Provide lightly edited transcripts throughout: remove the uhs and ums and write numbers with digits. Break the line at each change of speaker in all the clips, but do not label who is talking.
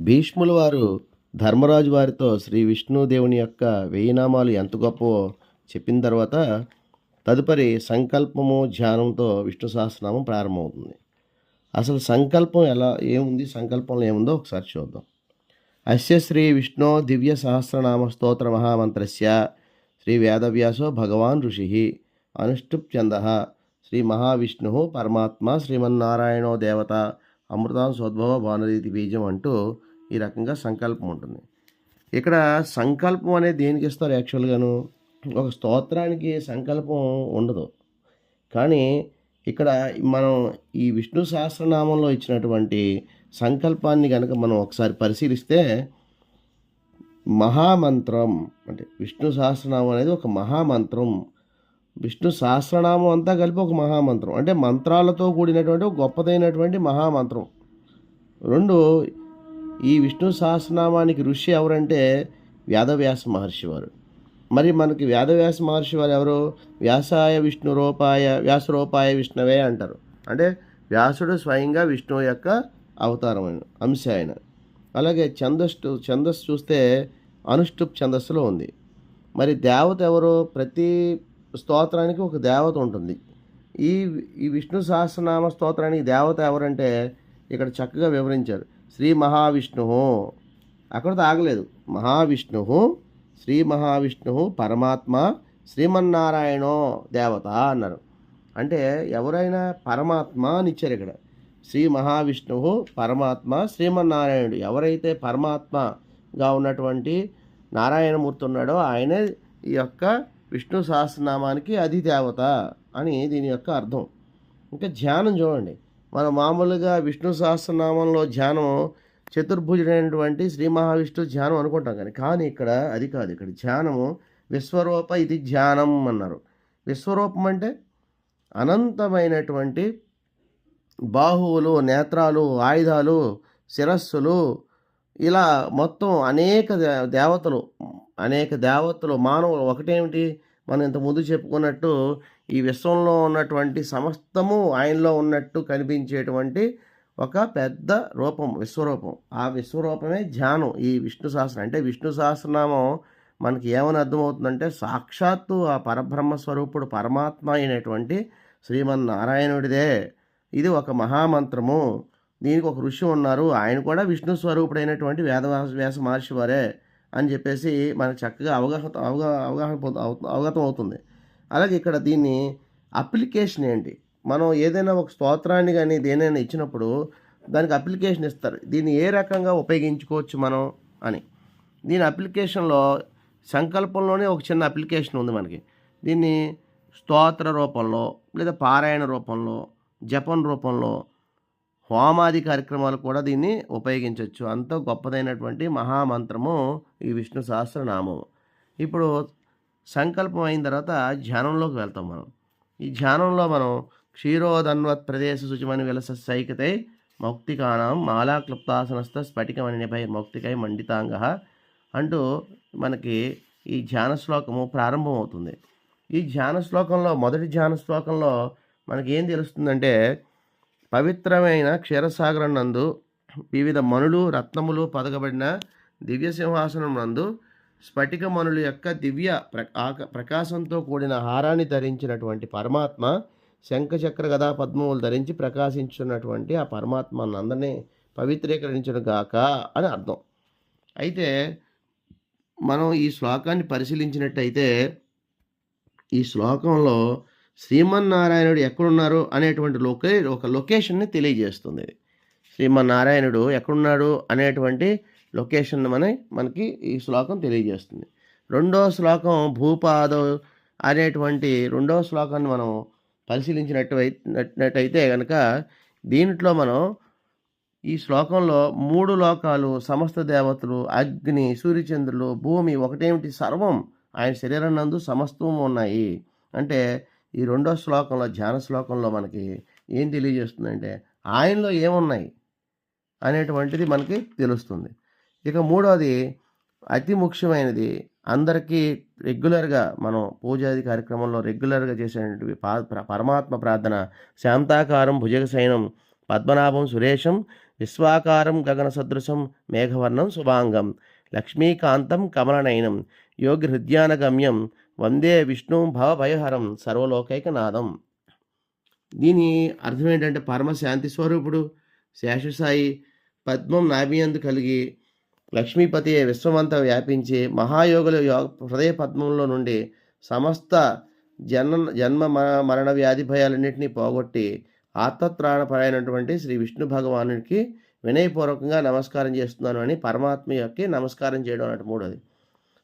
భీష్ముల వారు ధర్మరాజు వారితో శ్రీ విష్ణుదేవుని యొక్క 1000 నామాలు ఎంత గొప్పవో చెప్పిన తర్వాత తదుపరి సంకల్పము ధ్యానంతో విష్ణు సహస్రనామం ప్రారంభమవుతుంది. అసలు సంకల్పం ఏముంది, సంకల్పంలో ఏముందో ఒకసారి చూద్దాం. అస్య శ్రీ విష్ణో దివ్య సహస్రనామ స్తోత్ర మహామంత్రస్య శ్రీ వేదవ్యాసో భగవాన్ ఋషి అనుష్టుప్ ఛంద శ్రీ మహావిష్ణు పరమాత్మ శ్రీమన్నారాయణో దేవత అమృతాంశోద్భవ భానురీతి బీజం అంటూ ఈ రకంగా సంకల్పం ఉంటుంది. ఇక్కడ సంకల్పం అనేది దేనికి ఇస్తారు? యాక్చువల్గాను ఒక స్తోత్రానికి సంకల్పం ఉండదు. కానీ ఇక్కడ మనం ఈ విష్ణు సహస్రనామంలో ఇచ్చినటువంటి సంకల్పాన్ని కనుక మనం ఒకసారి పరిశీలిస్తే మహామంత్రం అంటే విష్ణు సహస్రనామం అనేది ఒక మహామంత్రం. విష్ణు సహస్రనామం అంతా కలిపి ఒక మహామంత్రం, అంటే మంత్రాలతో కూడినటువంటి ఒక గొప్పదైనటువంటి మహామంత్రం. రెండు, ఈ విష్ణు సహస్రనామానికి ఋషి ఎవరంటే వేదవ్యాస మహర్షి వారు. మరి మనకి వేదవ్యాస మహర్షి వారు ఎవరు? వ్యాసాయ విష్ణురూపాయ వ్యాసరూపాయ విష్ణవే అంటారు. అంటే వ్యాసుడు స్వయంగా విష్ణువు యొక్క అవతారమైన అంశ ఆయన. అలాగే ఛందస్సు చూస్తే అనుష్టుప్ ఛందస్సులో ఉంది. మరి దేవత ఎవరు? ప్రతి స్తోత్రానికి ఒక దేవత ఉంటుంది. ఈ ఈ విష్ణు సహస్రనామ స్తోత్రానికి దేవత ఎవరంటే ఇక్కడ చక్కగా వివరించారు. శ్రీ మహావిష్ణు, అక్కడితో ఆగలేదు. మహావిష్ణు, శ్రీ మహావిష్ణు పరమాత్మ శ్రీమన్నారాయణో దేవత అన్నారు. అంటే ఎవరైనా పరమాత్మ అని ఇచ్చారు ఇక్కడ. శ్రీ మహావిష్ణువు పరమాత్మ శ్రీమన్నారాయణుడు, ఎవరైతే పరమాత్మగా ఉన్నటువంటి నారాయణమూర్తి ఉన్నాడో ఆయనే ఈ యొక్క విష్ణు సహస్రనామానికి అధిదేవత అని దీని యొక్క అర్థం. ఇంకా ధ్యానం చూడండి. మనం మామూలుగా విష్ణు సహస్రనామంలో ధ్యానం చతుర్భుజుడైనటువంటి శ్రీ మహావిష్ణు ధ్యానం అనుకుంటాం, కానీ ఇక్కడ అది కాదు. ఇక్కడ ధ్యానము విశ్వరూప ఇది ధ్యానం అన్నారు. విశ్వరూపం అంటే అనంతమైనటువంటి బాహువులు, నేత్రాలు, ఆయుధాలు, శిరస్సులు, ఇలా మొత్తం అనేక దేవతలు మానవులు ఒకటేమిటి, మనం ఇంతకుముందు చెప్పుకున్నట్టు ఈ విశ్వంలో ఉన్నటువంటి సమస్తము ఆయనలో ఉన్నట్టు కనిపించేటువంటి ఒక పెద్ద రూపం, విశ్వరూపం. ఆ విశ్వరూపమే ధ్యానం ఈ విష్ణు సహస్రం. అంటే విష్ణు సహస్రనామం మనకి ఏమని అర్థమవుతుందంటే సాక్షాత్తు ఆ పరబ్రహ్మ స్వరూపుడు పరమాత్మ అయినటువంటి శ్రీమన్నారాయణుడిదే. ఇది ఒక మహామంత్రము. దీనికి ఒక ఋషి ఉన్నారు, ఆయన కూడా విష్ణు స్వరూపుడైనటువంటి వేదవ్యాస మహర్షి వారే అని చెప్పేసి మనకు చక్కగా అవగతం అవుతుంది. అలాగే ఇక్కడ దీన్ని అప్లికేషన్ ఏంటి, మనం ఏదైనా ఒక స్తోత్రాన్ని కానీ దేనైనా ఇచ్చినప్పుడు దానికి అప్లికేషన్ ఇస్తారు. దీన్ని ఏ రకంగా ఉపయోగించుకోవచ్చు మనం అని. దీని అప్లికేషన్లో సంకల్పంలోనే ఒక చిన్న అప్లికేషన్ ఉంది మనకి. దీన్ని స్తోత్ర రూపంలో లేదా పారాయణ రూపంలో, జపం రూపంలో, హోమాది కార్యక్రమాలు కూడా దీన్ని ఉపయోగించవచ్చు. అంత గొప్పదైనటువంటి మహామంత్రము ఈ విష్ణు సహస్రనామము. ఇప్పుడు సంకల్పం అయిన తర్వాత ధ్యానంలోకి వెళ్తాం మనం. ఈ ధ్యానంలో మనం క్షీరోదన్వత్ ప్రదేశ శుచిమని విలస సైకతై మౌక్తికానాం మాలాక్లుప్తాసనస్థ స్ఫటికమణిపై మౌక్తికై మండితాంగ అంటూ మనకి ఈ ధ్యాన శ్లోకము ప్రారంభమవుతుంది. ఈ ధ్యాన శ్లోకంలో మొదటి ధ్యాన శ్లోకంలో మనకి ఏం తెలుస్తుందంటే పవిత్రమైన క్షీరసాగరం నందు వివిధ మణులు రత్నములు పదగబడిన దివ్య సింహాసనం నందు స్ఫటిక మణుల యొక్క దివ్య ప్రకాశంతో కూడిన హారాన్ని ధరించినటువంటి పరమాత్మ శంఖచక్ర గదా పద్మములు ధరించి ప్రకాశించున్నటువంటి ఆ పరమాత్మ అందరినీ పవిత్రీకరించను గాక అని అర్థం. అయితే మనం ఈ శ్లోకాన్ని పరిశీలించినట్టయితే ఈ శ్లోకంలో శ్రీమన్నారాయణుడు ఎక్కడున్నారు అనేటువంటి ఒక లొకేషన్ని తెలియజేస్తుంది. శ్రీమన్నారాయణుడు ఎక్కడున్నాడు అనేటువంటి లొకేషన్ మనకి ఈ శ్లోకం తెలియజేస్తుంది. రెండవ శ్లోకం భూపాదో అనేటువంటి రెండవ శ్లోకాన్ని మనం పరిశీలించినట్టయితే కనుక దీంట్లో మనం ఈ శ్లోకంలో 3 లోకాలు, సమస్త దేవతలు, అగ్ని, సూర్యచంద్రులు, భూమి ఒకటేమిటి సర్వం ఆయన శరీరం నందు సమస్తము ఉన్నాయి. అంటే ఈ రెండో శ్లోకంలో ధ్యాన శ్లోకంలో మనకి ఏం తెలియజేస్తుందంటే ఆయనలో ఏమున్నాయి అనేటువంటిది మనకి తెలుస్తుంది. ఇక మూడోది అతి ముఖ్యమైనది, అందరికీ రెగ్యులర్గా మనం పూజాది కార్యక్రమంలో రెగ్యులర్గా చేసేటువంటి పరమాత్మ ప్రార్థన శాంతాకారం భుజగశయనం పద్మనాభం సురేషం విశ్వాకారం గగన సదృశం మేఘవర్ణం శుభాంగం లక్ష్మీకాంతం కమలనయనం యోగి హృద్యానగమ్యం వందే విష్ణు భవభయహరం సర్వలోకైకనాథం. దీని అర్థం ఏంటంటే పరమశాంతి స్వరూపుడు శేషసాయి పద్మం నాభియందు కలిగి లక్ష్మీపతి విశ్వమంతా వ్యాపించి మహాయోగుల హృదయ పద్మంలో నుండి సమస్త జన్మ మరణ వ్యాధి భయాలన్నింటినీ పోగొట్టి ఆత్మత్రాణపరైనటువంటి శ్రీ విష్ణు భగవానుడికి వినయపూర్వకంగా నమస్కారం చేస్తున్నాను అని పరమాత్మ యొక్క నమస్కారం చేయడం అన్నట్టు మూడోది.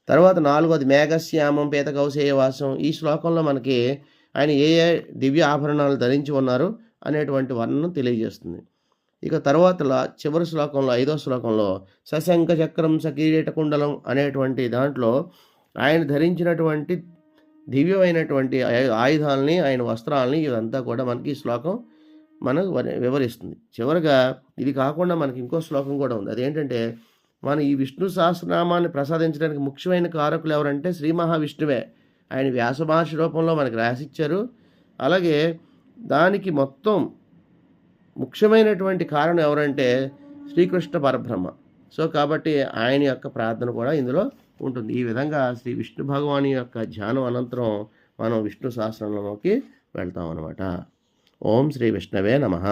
తర్వాత నాలుగోది మేఘశ్యామం పీత కౌశేయవాసం. ఈ శ్లోకంలో మనకి ఆయన ఏ ఏ దివ్య ఆభరణాలు ధరించి ఉన్నారు అనేటువంటి వర్ణన తెలియజేస్తుంది. ఇక తర్వాత చివరి శ్లోకంలో 5వ శ్లోకంలో సశంఖ చక్రం సకిరీట కుండలం అనేటువంటి దాంట్లో ఆయన ధరించినటువంటి దివ్యమైనటువంటి ఆయుధాలని ఆయన వస్త్రాలని ఇదంతా కూడా మనకి ఈ శ్లోకం మనకు వివరిస్తుంది. చివరిగా ఇది కాకుండా మనకి ఇంకో శ్లోకం కూడా ఉంది. అదేంటంటే మన ఈ విష్ణు సహస్రనామాన్ని ప్రసాదించడానికి ముఖ్యమైన కారకులు ఎవరంటే శ్రీ మహావిష్ణువే. ఆయన వ్యాస మహర్షి రూపంలో మనకి రాసిచ్చారు. అలాగే దానికి మొత్తం ముఖ్యమైనటువంటి కారణం ఎవరంటే శ్రీకృష్ణ పరబ్రహ్మ. సో కాబట్టి ఆయన యొక్క ప్రార్థన కూడా ఇందులో ఉంటుంది. ఈ విధంగా శ్రీ విష్ణు భగవాని యొక్క ధ్యానం అనంతరం మనం విష్ణు సహస్రనామంలోకి వెళ్తాం అన్నమాట. ఓం శ్రీ విష్ణవే నమః.